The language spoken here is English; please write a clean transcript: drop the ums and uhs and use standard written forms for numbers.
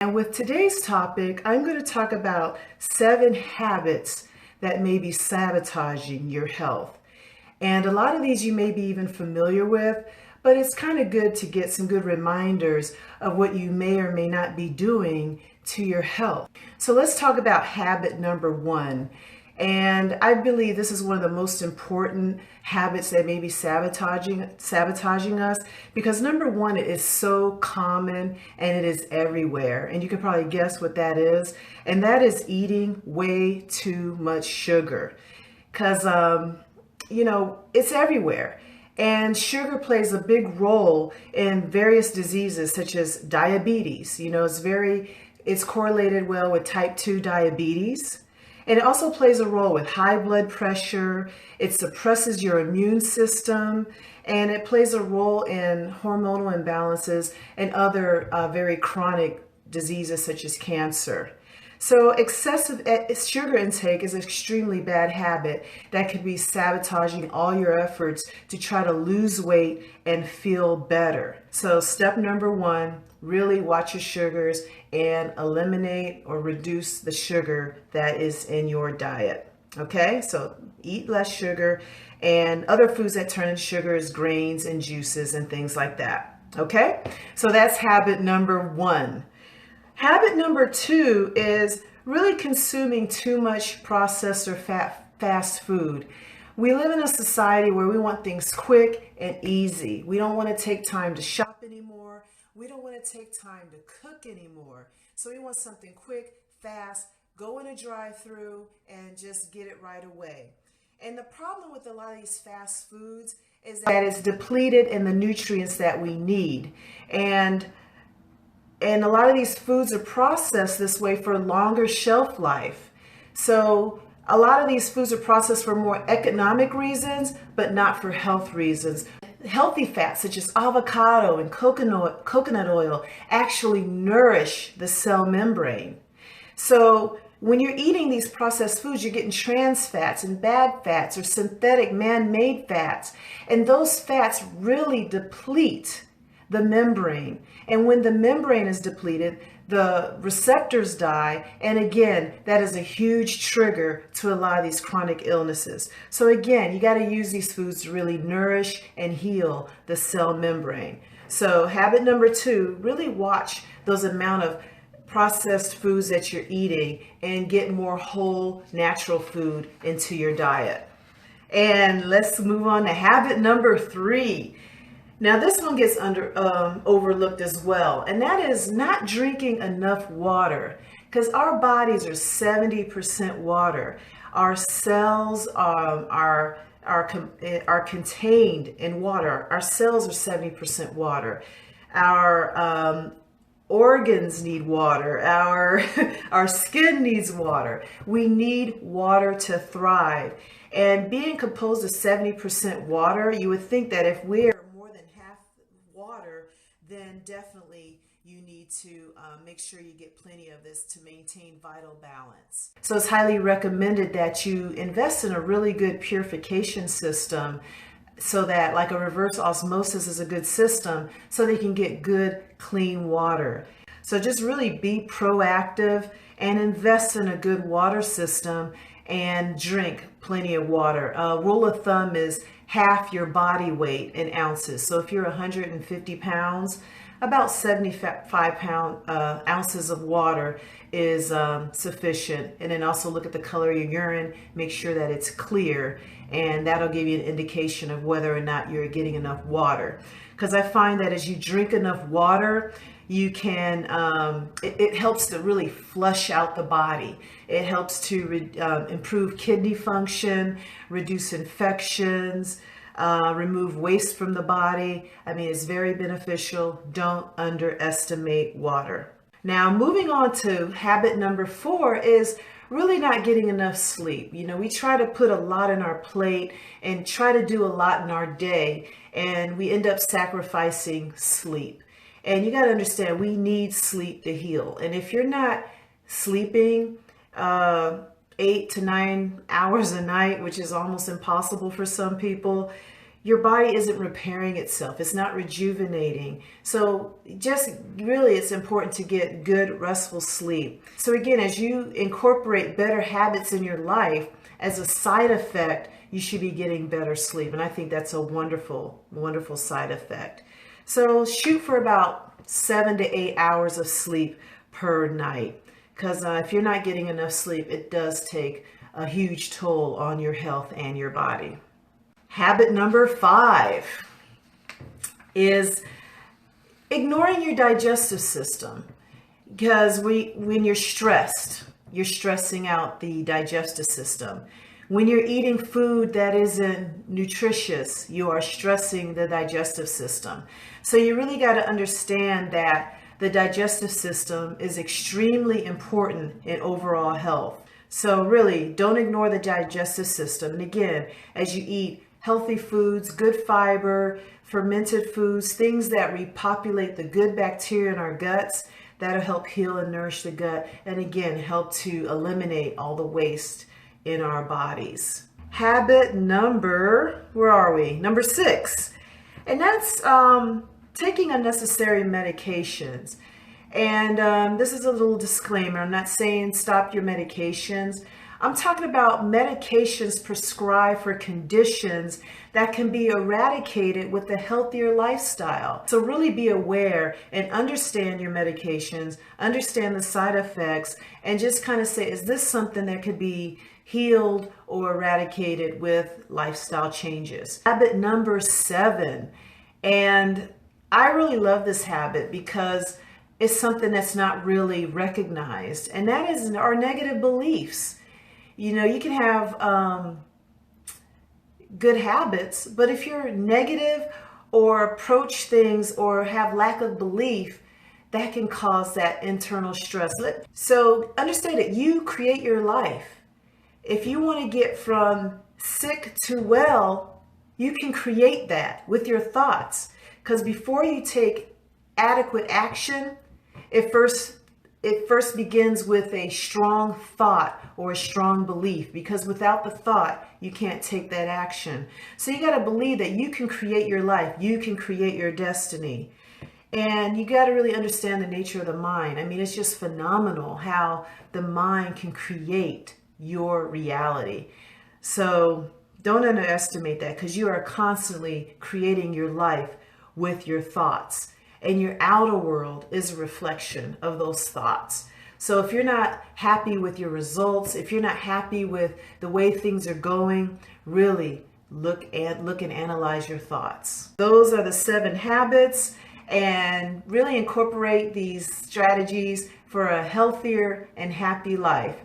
And with today's topic, I'm going to talk about 7 habits that may be sabotaging your health. And a lot of these you may be even familiar with, but it's kind of good to get some good reminders of what you may or may not be doing to your health. So let's talk about habit number 1. And I believe this is one of the most important habits that may be sabotaging us, because number 1, it is so common and it is everywhere. And you can probably guess what that is. And that is eating way too much sugar. Because, it's everywhere. And sugar plays a big role in various diseases such as diabetes. It's correlated well with type 2 diabetes. And it also plays a role with high blood pressure. It suppresses your immune system, and it plays a role in hormonal imbalances and other very chronic diseases such as cancer. So excessive sugar intake is an extremely bad habit that could be sabotaging all your efforts to try to lose weight and feel better. So step number 1, really watch your sugars and eliminate or reduce the sugar that is in your diet. Okay, so eat less sugar, and other foods that turn into sugar is grains and juices and things like that. Okay, so that's habit number 1. Habit number 2 is really consuming too much processed or fast food. We live in a society where we want things quick and easy. We don't want to take time to shop anymore. We don't want to take time to cook anymore. So we want something quick, fast, go in a drive-through and just get it right away. And the problem with a lot of these fast foods is that it's depleted in the nutrients that we need. And a lot of these foods are processed this way for longer shelf life. So a lot of these foods are processed for more economic reasons, but not for health reasons. Healthy fats such as avocado and coconut oil actually nourish the cell membrane. So when you're eating these processed foods, you're getting trans fats and bad fats or synthetic man-made fats. And those fats really deplete the membrane. And when the membrane is depleted, the receptors die. And again, that is a huge trigger to a lot of these chronic illnesses. So again, you got to use these foods to really nourish and heal the cell membrane. So habit number 2, really watch those amount of processed foods that you're eating and get more whole, natural food into your diet. And let's move on to habit number 3. Now this one gets overlooked as well, and that is not drinking enough water, because our bodies are 70% water. Our cells are contained in water. Our cells are 70% water. Our organs need water. Our skin needs water. We need water to thrive. And being composed of 70% water, you would think that if we're water, then definitely you need to make sure you get plenty of this to maintain vital balance. So it's highly recommended that you invest in a really good purification system, so that, like a reverse osmosis is a good system, so they can get good clean water. So just really be proactive and invest in a good water system and drink plenty of water. Rule of thumb is half your body weight in ounces. So if you're 150 pounds, about 75 ounces of water is sufficient. And then also look at the color of your urine, make sure that it's clear, and that'll give you an indication of whether or not you're getting enough water. Because I find that as you drink enough water, you can, it helps to really flush out the body. It helps to improve kidney function, reduce infections, remove waste from the body. I mean, it's very beneficial. Don't underestimate water. Now, moving on to habit number 4 is really not getting enough sleep. We try to put a lot on our plate and try to do a lot in our day, and we end up sacrificing sleep. And you got to understand, we need sleep to heal. And if you're not sleeping 8 to 9 hours a night, which is almost impossible for some people, your body isn't repairing itself. It's not rejuvenating. So just really, it's important to get good, restful sleep. So again, as you incorporate better habits in your life, as a side effect, you should be getting better sleep. And I think that's a wonderful, wonderful side effect. So shoot for about 7 to 8 hours of sleep per night. Because if you're not getting enough sleep, it does take a huge toll on your health and your body. Habit number 5 is ignoring your digestive system. Because when you're stressed, you're stressing out the digestive system. When you're eating food that isn't nutritious, you are stressing the digestive system. So you really got to understand that the digestive system is extremely important in overall health. So really, don't ignore the digestive system. And again, as you eat healthy foods, good fiber, fermented foods, things that repopulate the good bacteria in our guts, that'll help heal and nourish the gut. And again, help to eliminate all the waste in our bodies. Habit number, where are we? Number 6. And that's taking unnecessary medications. And this is a little disclaimer. I'm not saying stop your medications. I'm talking about medications prescribed for conditions that can be eradicated with a healthier lifestyle. So really be aware and understand your medications, understand the side effects, and just kind of say, is this something that could be healed or eradicated with lifestyle changes? Habit number 7. And I really love this habit because it's something that's not really recognized, and that is our negative beliefs. You know, you can have good habits, but if you're negative or approach things or have lack of belief, that can cause that internal stress. So understand that you create your life. If you want to get from sick to well, you can create that with your thoughts. Because before you take adequate action, it first begins with a strong thought or a strong belief, because without the thought, you can't take that action. So you got to believe that you can create your life. You can create your destiny. And you got to really understand the nature of the mind. I mean, it's just phenomenal how the mind can create your reality. So don't underestimate that, because you are constantly creating your life with your thoughts. And your outer world is a reflection of those thoughts. So if you're not happy with your results, if you're not happy with the way things are going, really look and analyze your thoughts. Those are the 7 habits, and really incorporate these strategies for a healthier and happy life.